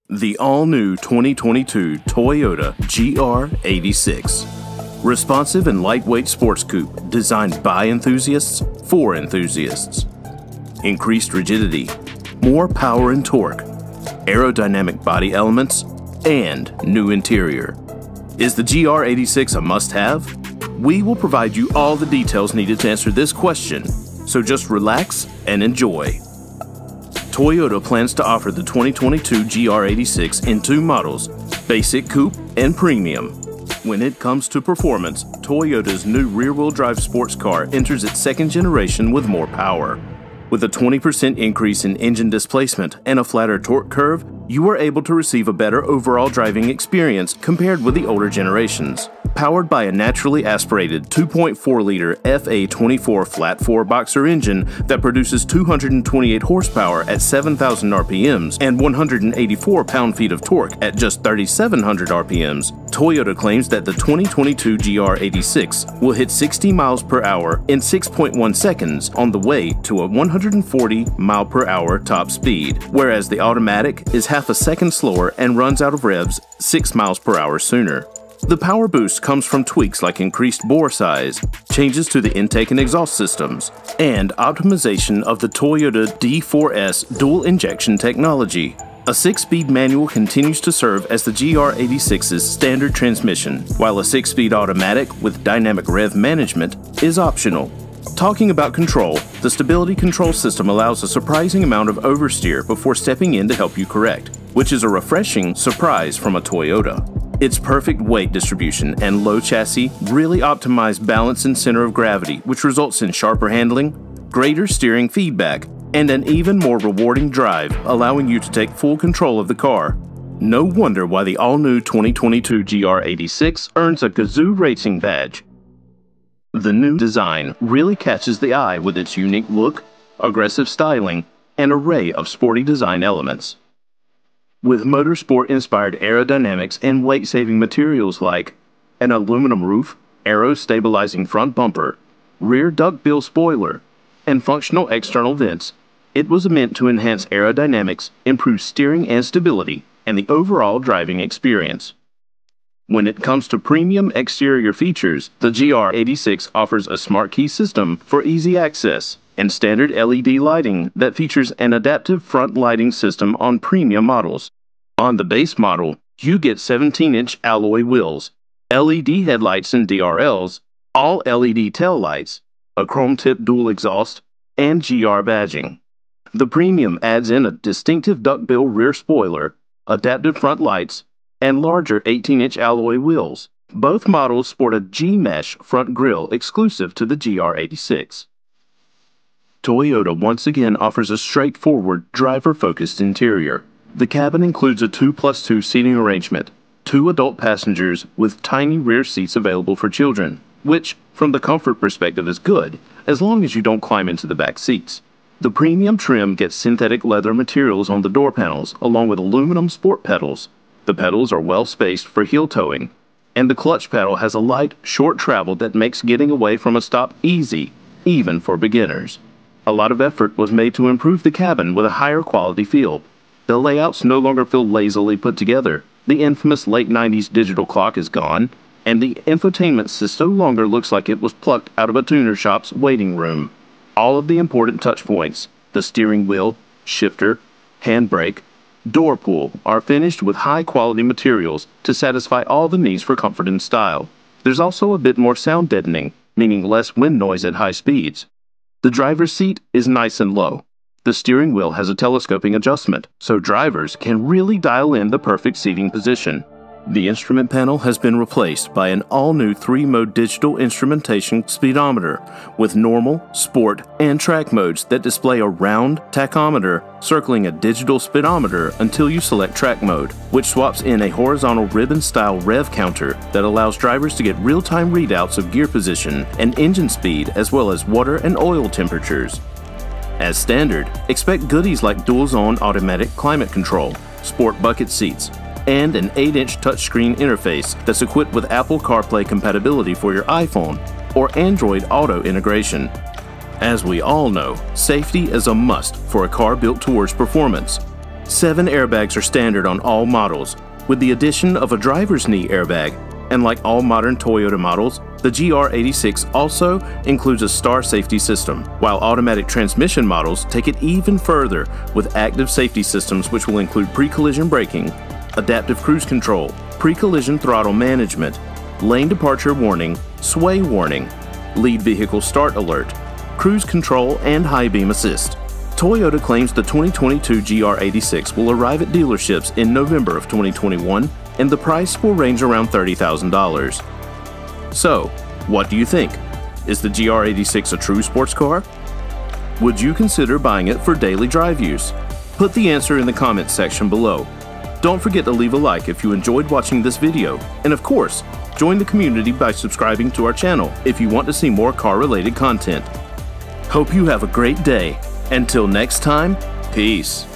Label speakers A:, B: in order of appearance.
A: The all-new 2022 Toyota GR86. Responsive and lightweight sports coupe designed by enthusiasts for enthusiasts. Increased rigidity, more power and torque, aerodynamic body elements, and new interior. Is the GR86 a must-have? We will provide you all the details needed to answer this question, so just relax and enjoy. Toyota plans to offer the 2022 GR86 in two models, Basic Coupe and Premium. When it comes to performance, Toyota's new rear-wheel drive sports car enters its second generation with more power. With a 20% increase in engine displacement and a flatter torque curve, you are able to receive a better overall driving experience compared with the older generations. Powered by a naturally aspirated 2.4-liter FA24 flat-4 boxer engine that produces 228 horsepower at 7,000 RPMs and 184 pound-feet of torque at just 3,700 RPMs, Toyota claims that the 2022 GR86 will hit 60 miles per hour in 6.1 seconds on the way to a 140 mile per hour top speed, whereas the automatic is half a second slower and runs out of revs 6 miles per hour sooner. The power boost comes from tweaks like increased bore size, changes to the intake and exhaust systems, and optimization of the Toyota D4S dual injection technology. A 6-speed manual continues to serve as the GR86's standard transmission, while a 6-speed automatic with dynamic rev management is optional. Talking about control, the stability control system allows a surprising amount of oversteer before stepping in to help you correct, which is a refreshing surprise from a Toyota. Its perfect weight distribution and low chassis really optimize balance and center of gravity, which results in sharper handling, greater steering feedback, and an even more rewarding drive, allowing you to take full control of the car. No wonder why the all-new 2022 GR86 earns a Gazoo Racing badge. The new design really catches the eye with its unique look, aggressive styling, and array of sporty design elements. With motorsport-inspired aerodynamics and weight-saving materials like an aluminum roof, aero-stabilizing front bumper, rear duckbill spoiler, and functional external vents, it was meant to enhance aerodynamics, improve steering and stability, and the overall driving experience. When it comes to premium exterior features, the GR86 offers a smart key system for easy access and standard LED lighting that features an adaptive front lighting system on premium models. On the base model, you get 17-inch alloy wheels, LED headlights and DRLs, all LED tail lights, a chrome-tip dual exhaust, and GR badging. The Premium adds in a distinctive duckbill rear spoiler, adaptive front lights, and larger 18-inch alloy wheels. Both models sport a G-mesh front grille exclusive to the GR86. Toyota once again offers a straightforward, driver-focused interior. The cabin includes a 2+2 seating arrangement, 2 adult passengers with tiny rear seats available for children, which, from the comfort perspective, is good, as long as you don't climb into the back seats. The premium trim gets synthetic leather materials on the door panels, along with aluminum sport pedals. The pedals are well spaced for heel towing, and the clutch pedal has a light, short travel that makes getting away from a stop easy, even for beginners. A lot of effort was made to improve the cabin with a higher quality feel. The layouts no longer feel lazily put together. The infamous late 90s digital clock is gone, and the infotainment system no longer looks like it was plucked out of a tuner shop's waiting room. All of the important touch points, the steering wheel, shifter, handbrake, door pull, are finished with high-quality materials to satisfy all the needs for comfort and style. There's also a bit more sound deadening, meaning less wind noise at high speeds. The driver's seat is nice and low. The steering wheel has a telescoping adjustment, so drivers can really dial in the perfect seating position. The instrument panel has been replaced by an all-new 3-mode digital instrumentation speedometer with normal, sport, and track modes that display a round tachometer circling a digital speedometer until you select track mode, which swaps in a horizontal ribbon-style rev counter that allows drivers to get real-time readouts of gear position and engine speed as well as water and oil temperatures. As standard, expect goodies like dual-zone automatic climate control, sport bucket seats, and an 8-inch touchscreen interface that's equipped with Apple CarPlay compatibility for your iPhone or Android Auto integration. As we all know, safety is a must for a car built towards performance. 7 airbags are standard on all models, with the addition of a driver's knee airbag, and like all modern Toyota models, the GR86 also includes a star safety system, while automatic transmission models take it even further with active safety systems which will include pre-collision braking, adaptive cruise control, pre-collision throttle management, lane departure warning, sway warning, lead vehicle start alert, cruise control, and high beam assist. Toyota claims the 2022 GR86 will arrive at dealerships in November of 2021, and the price will range around $30,000. So, what do you think? Is the GR86 a true sports car? Would you consider buying it for daily drive use? Put the answer in the comments section below. Don't forget to leave a like if you enjoyed watching this video, and of course, join the community by subscribing to our channel if you want to see more car-related content. Hope you have a great day. Until next time, peace.